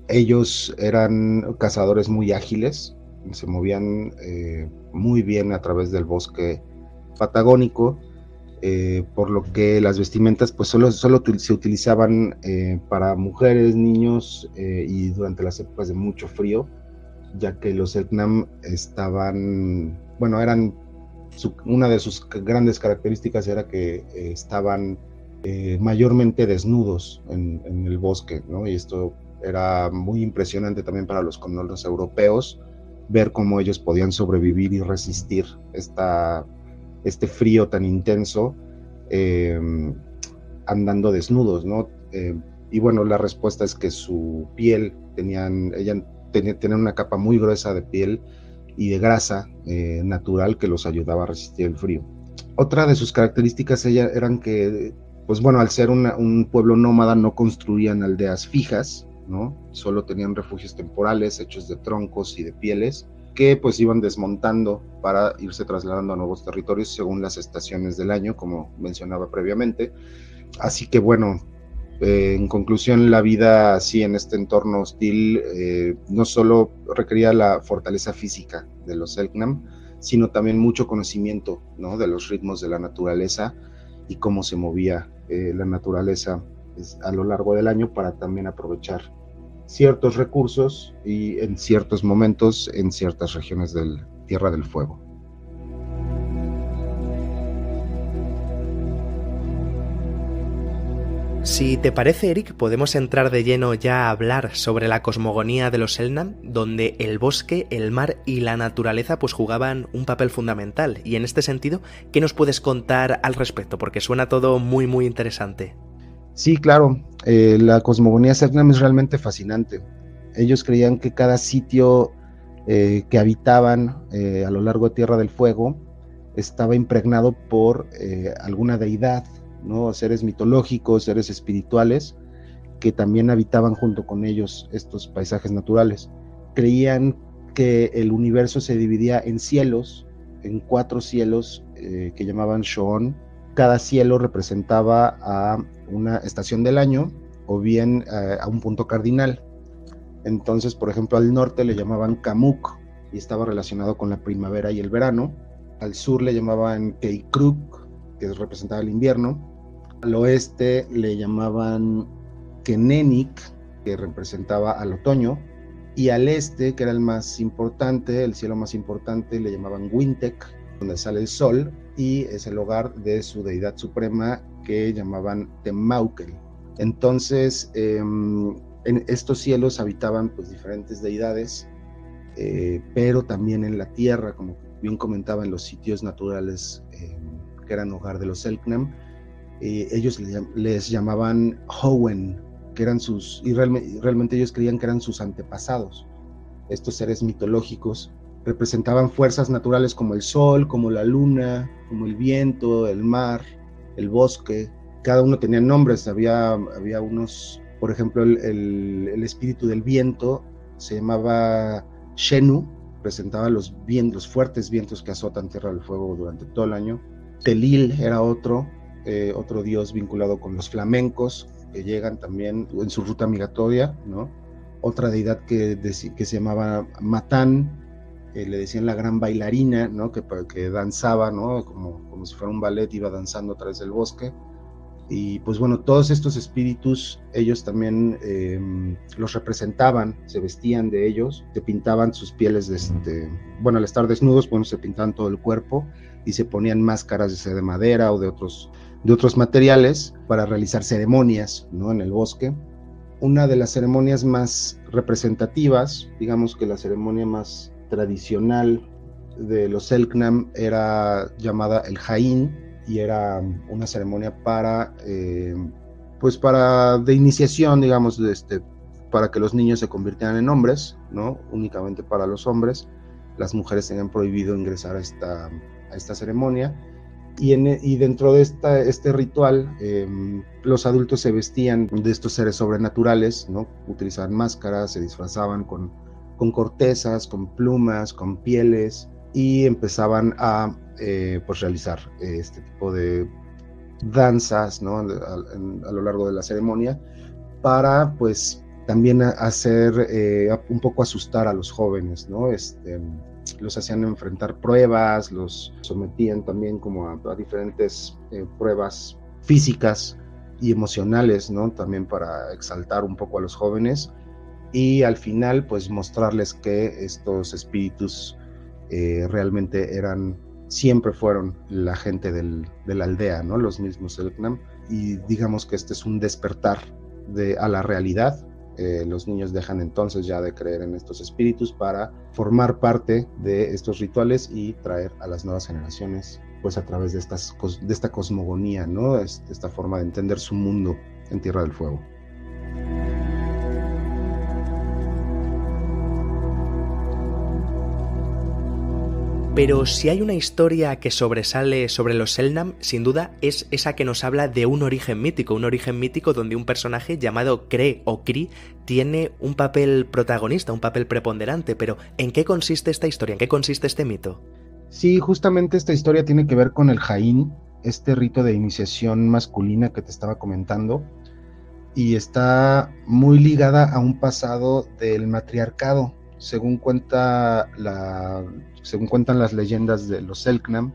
ellos eran cazadores muy ágiles, se movían muy bien a través del bosque patagónico, por lo que las vestimentas pues solo se utilizaban para mujeres, niños, y durante las épocas de mucho frío, ya que los Selknam una de sus grandes características era que estaban mayormente desnudos en el bosque, ¿no? Y esto era muy impresionante también para los colonos europeos, ver cómo ellos podían sobrevivir y resistir este frío tan intenso, andando desnudos, ¿no? Y bueno, la respuesta es que su piel, tenían una capa muy gruesa de piel y de grasa natural que los ayudaba a resistir el frío. Otra de sus características eran que, pues bueno, al ser un pueblo nómada no construían aldeas fijas, ¿no? Solo tenían refugios temporales hechos de troncos y de pieles que pues iban desmontando para irse trasladando a nuevos territorios según las estaciones del año, como mencionaba previamente. Así que bueno, en conclusión, la vida así en este entorno hostil no solo requería la fortaleza física de los Selknam, sino también mucho conocimiento, ¿no? De los ritmos de la naturaleza y cómo se movía la naturaleza a lo largo del año para también aprovechar ciertos recursos y en ciertos momentos en ciertas regiones de Tierra del Fuego. Si te parece, Eric, podemos entrar de lleno ya a hablar sobre la cosmogonía de los Selknam, donde el bosque, el mar y la naturaleza pues jugaban un papel fundamental. Y en este sentido, ¿qué nos puedes contar al respecto? Porque suena todo muy, muy interesante. Sí, claro, la cosmogonía Selknam es realmente fascinante. Ellos creían que cada sitio que habitaban a lo largo de Tierra del Fuego estaba impregnado por alguna deidad, ¿no? Seres mitológicos, seres espirituales, que también habitaban junto con ellos estos paisajes naturales. Creían que el universo se dividía en cielos, en 4 cielos que llamaban Shoon. Cada cielo representaba a una estación del año o bien a un punto cardinal. Entonces, por ejemplo, al norte le llamaban Kamuk y estaba relacionado con la primavera y el verano. Al sur le llamaban Keikruk, que representaba el invierno. Al oeste le llamaban Kenenik, que representaba al otoño. Y al este, que era el más importante, el cielo más importante, le llamaban Wintek, donde sale el sol, y es el hogar de su deidad suprema, que llamaban Temaukel. Entonces, en estos cielos habitaban pues diferentes deidades, pero también en la tierra, como bien comentaba, en los sitios naturales que eran hogar de los Selknam, ellos les llamaban Howen, que eran sus, y realmente ellos creían que eran sus antepasados. Estos seres mitológicos representaban fuerzas naturales como el sol, como la luna, como el viento, el mar, el bosque. Cada uno tenía nombres, había unos, por ejemplo, el espíritu del viento se llamaba Shenu, representaba los fuertes vientos que azotan Tierra del Fuego durante todo el año. Telil era otro dios vinculado con los flamencos, que llegan también en su ruta migratoria, ¿no? Otra deidad que se llamaba Matán, le decían la gran bailarina, ¿no? que danzaba, ¿no? como si fuera un ballet, iba danzando a través del bosque. Y pues bueno, todos estos espíritus, ellos también los representaban, se vestían de ellos, se pintaban sus pieles, bueno, al estar desnudos, bueno, se pintaban todo el cuerpo y se ponían máscaras de madera o de otros materiales para realizar ceremonias, ¿no? En el bosque. Una de las ceremonias más representativas, digamos que la ceremonia más tradicional de los Selknam era llamada el Jain, y era una ceremonia de iniciación, digamos, para que los niños se convirtieran en hombres, ¿no? Únicamente para los hombres. Las mujeres tenían prohibido ingresar a esta ceremonia. Y dentro de este ritual, los adultos se vestían de estos seres sobrenaturales, ¿no? Utilizaban máscaras, se disfrazaban con cortezas, con plumas, con pieles, y empezaban a realizar este tipo de danzas, ¿no? a lo largo de la ceremonia, para pues también hacer un poco asustar a los jóvenes, ¿no? Los hacían enfrentar pruebas, los sometían también como a diferentes pruebas físicas y emocionales, ¿no? También para exaltar un poco a los jóvenes, y al final pues mostrarles que estos espíritus realmente siempre fueron la gente de la aldea, ¿no? Los mismos Selknam, y digamos que este es un despertar a la realidad. Los niños dejan entonces ya de creer en estos espíritus para formar parte de estos rituales y traer a las nuevas generaciones pues a través de esta cosmogonía, ¿no? Esta forma de entender su mundo en Tierra del Fuego. Pero si hay una historia que sobresale sobre los Selknam, sin duda es esa que nos habla de un origen mítico donde un personaje llamado Kre o Kri tiene un papel protagonista, un papel preponderante. Pero ¿en qué consiste esta historia? ¿En qué consiste este mito? Sí, justamente esta historia tiene que ver con el Jain, este rito de iniciación masculina que te estaba comentando, y está muy ligada a un pasado del matriarcado. Según cuentan las leyendas de los Selknam,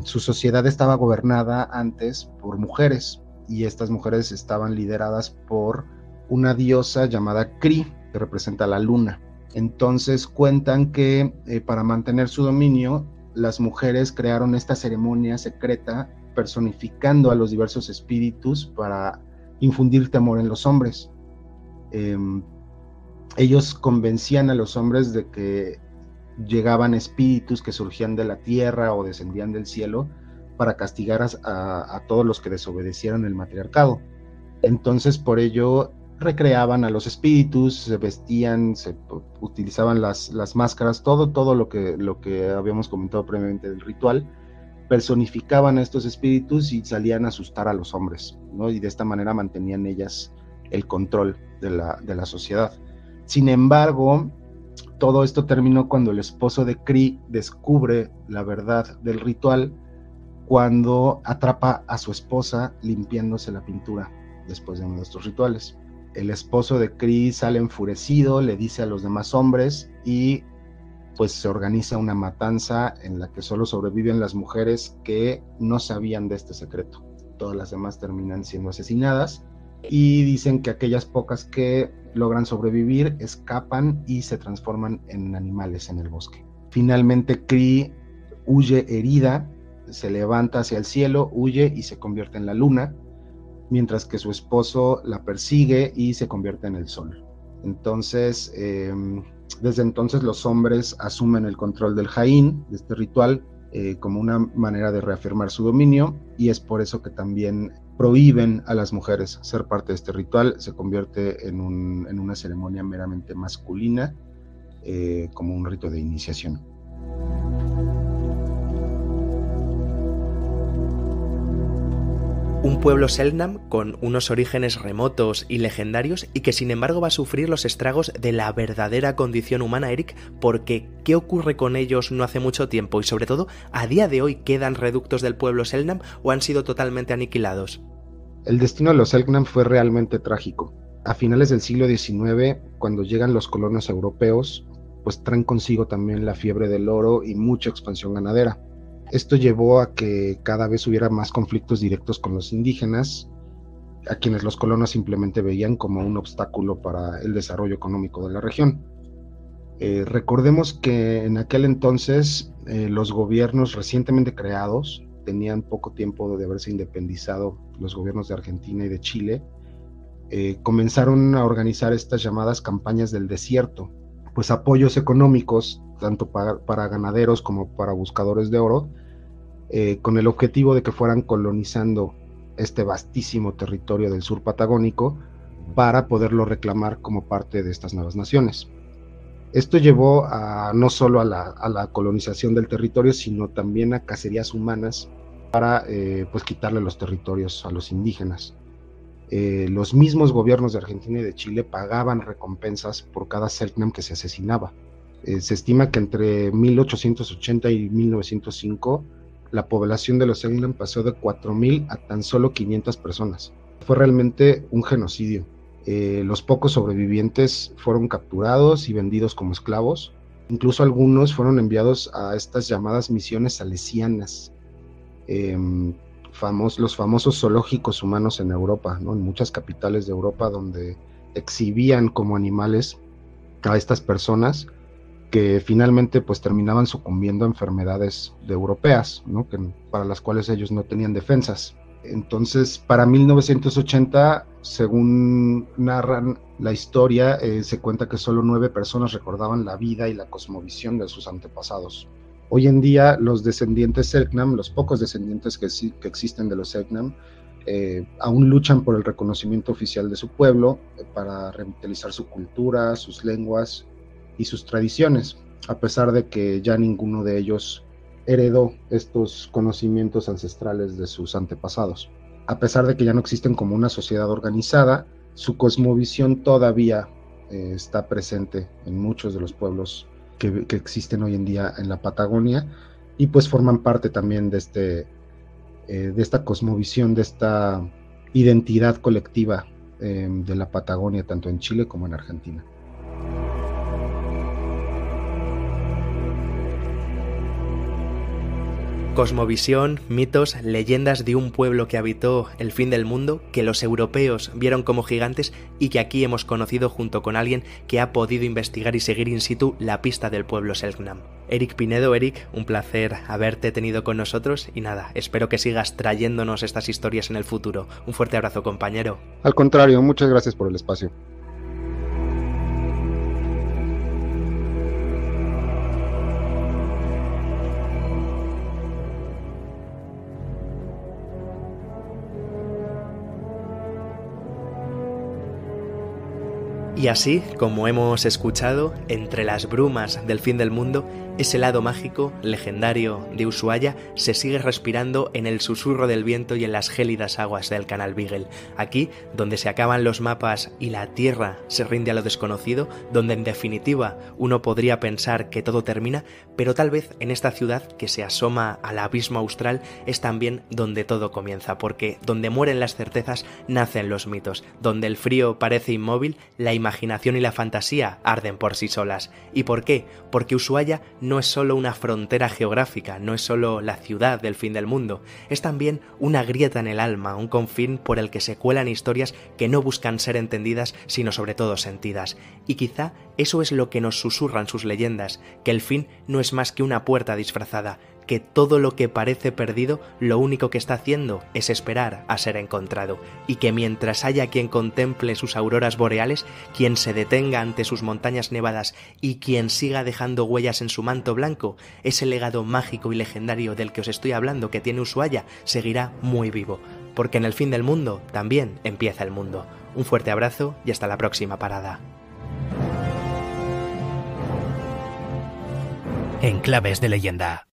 su sociedad estaba gobernada antes por mujeres, y estas mujeres estaban lideradas por una diosa llamada Kri, que representa la luna. Entonces cuentan que para mantener su dominio, las mujeres crearon esta ceremonia secreta personificando a los diversos espíritus para infundir temor en los hombres. Ellos convencían a los hombres de que llegaban espíritus que surgían de la tierra o descendían del cielo para castigar a todos los que desobedecieran el matriarcado. Entonces por ello recreaban a los espíritus, se vestían, utilizaban las máscaras, todo lo que habíamos comentado previamente del ritual, personificaban a estos espíritus y salían a asustar a los hombres, ¿no? Y de esta manera mantenían ellas el control de la sociedad. Sin embargo, todo esto terminó cuando el esposo de Cree descubre la verdad del ritual, cuando atrapa a su esposa limpiándose la pintura después de uno de estos rituales. El esposo de Cree sale enfurecido, le dice a los demás hombres y pues se organiza una matanza en la que solo sobreviven las mujeres que no sabían de este secreto. Todas las demás terminan siendo asesinadas y dicen que aquellas pocas que logran sobrevivir escapan y se transforman en animales en el bosque. Finalmente Cree huye herida, se levanta hacia el cielo, huye y se convierte en la luna, mientras que su esposo la persigue y se convierte en el sol. Entonces, desde entonces los hombres asumen el control del Jain, de este ritual, como una manera de reafirmar su dominio, y es por eso que también prohíben a las mujeres ser parte de este ritual. Se convierte en una ceremonia meramente masculina, como un rito de iniciación. Un pueblo Selknam con unos orígenes remotos y legendarios y que sin embargo va a sufrir los estragos de la verdadera condición humana, Eric, porque ¿qué ocurre con ellos no hace mucho tiempo? Y sobre todo, ¿a día de hoy quedan reductos del pueblo Selknam o han sido totalmente aniquilados? El destino de los Selknam fue realmente trágico. A finales del siglo XIX, cuando llegan los colonos europeos, pues traen consigo también la fiebre del oro y mucha expansión ganadera. Esto llevó a que cada vez hubiera más conflictos directos con los indígenas, a quienes los colonos simplemente veían como un obstáculo para el desarrollo económico de la región. Recordemos que en aquel entonces los gobiernos recientemente creados, tenían poco tiempo de haberse independizado los gobiernos de Argentina y de Chile, comenzaron a organizar estas llamadas campañas del desierto, pues apoyos económicos, tanto para ganaderos como para buscadores de oro, con el objetivo de que fueran colonizando este vastísimo territorio del sur patagónico para poderlo reclamar como parte de estas nuevas naciones. Esto llevó no solo a la colonización del territorio, sino también a cacerías humanas para pues quitarle los territorios a los indígenas. Los mismos gobiernos de Argentina y de Chile pagaban recompensas por cada Selknam que se asesinaba. Se estima que entre 1880 y 1905 la población de los Selknam pasó de 4.000 a tan solo 500 personas. Fue realmente un genocidio. Los pocos sobrevivientes fueron capturados y vendidos como esclavos. Incluso algunos fueron enviados a estas llamadas misiones salesianas, los famosos zoológicos humanos en Europa, ¿no? En muchas capitales de Europa, donde exhibían como animales a estas personas que finalmente pues terminaban sucumbiendo a enfermedades europeas, ¿no? Para las cuales ellos no tenían defensas. Entonces, para 1980, según narran la historia, se cuenta que solo 9 personas recordaban la vida y la cosmovisión de sus antepasados. Hoy en día, los descendientes Selknam, los pocos descendientes que existen de los Selknam, aún luchan por el reconocimiento oficial de su pueblo, para revitalizar su cultura, sus lenguas y sus tradiciones, a pesar de que ya ninguno de ellos heredó estos conocimientos ancestrales de sus antepasados. A pesar de que ya no existen como una sociedad organizada, su cosmovisión todavía está presente en muchos de los pueblos que existen hoy en día en la Patagonia, y pues forman parte también de esta cosmovisión, de esta identidad colectiva de la Patagonia, tanto en Chile como en Argentina. Cosmovisión, mitos, leyendas de un pueblo que habitó el fin del mundo, que los europeos vieron como gigantes y que aquí hemos conocido junto con alguien que ha podido investigar y seguir in situ la pista del pueblo Selknam. Eric Pinedo, Eric, un placer haberte tenido con nosotros y nada, espero que sigas trayéndonos estas historias en el futuro. Un fuerte abrazo, compañero. Al contrario, muchas gracias por el espacio. Y así, como hemos escuchado, entre las brumas del fin del mundo, ese lado mágico, legendario de Ushuaia se sigue respirando en el susurro del viento y en las gélidas aguas del canal Beagle. Aquí, donde se acaban los mapas y la tierra se rinde a lo desconocido, donde en definitiva uno podría pensar que todo termina, pero tal vez en esta ciudad que se asoma al abismo austral es también donde todo comienza, porque donde mueren las certezas nacen los mitos, donde el frío parece inmóvil, la imaginación y la fantasía arden por sí solas. ¿Y por qué? Porque Ushuaia no es solo una frontera geográfica, no es solo la ciudad del fin del mundo, es también una grieta en el alma, un confín por el que se cuelan historias que no buscan ser entendidas, sino sobre todo sentidas. Y quizá eso es lo que nos susurran sus leyendas, que el fin no es más que una puerta disfrazada, que todo lo que parece perdido lo único que está haciendo es esperar a ser encontrado, y que mientras haya quien contemple sus auroras boreales, quien se detenga ante sus montañas nevadas y quien siga dejando huellas en su manto blanco, ese legado mágico y legendario del que os estoy hablando que tiene Ushuaia seguirá muy vivo, porque en el fin del mundo también empieza el mundo. Un fuerte abrazo y hasta la próxima parada. En Claves de Leyenda.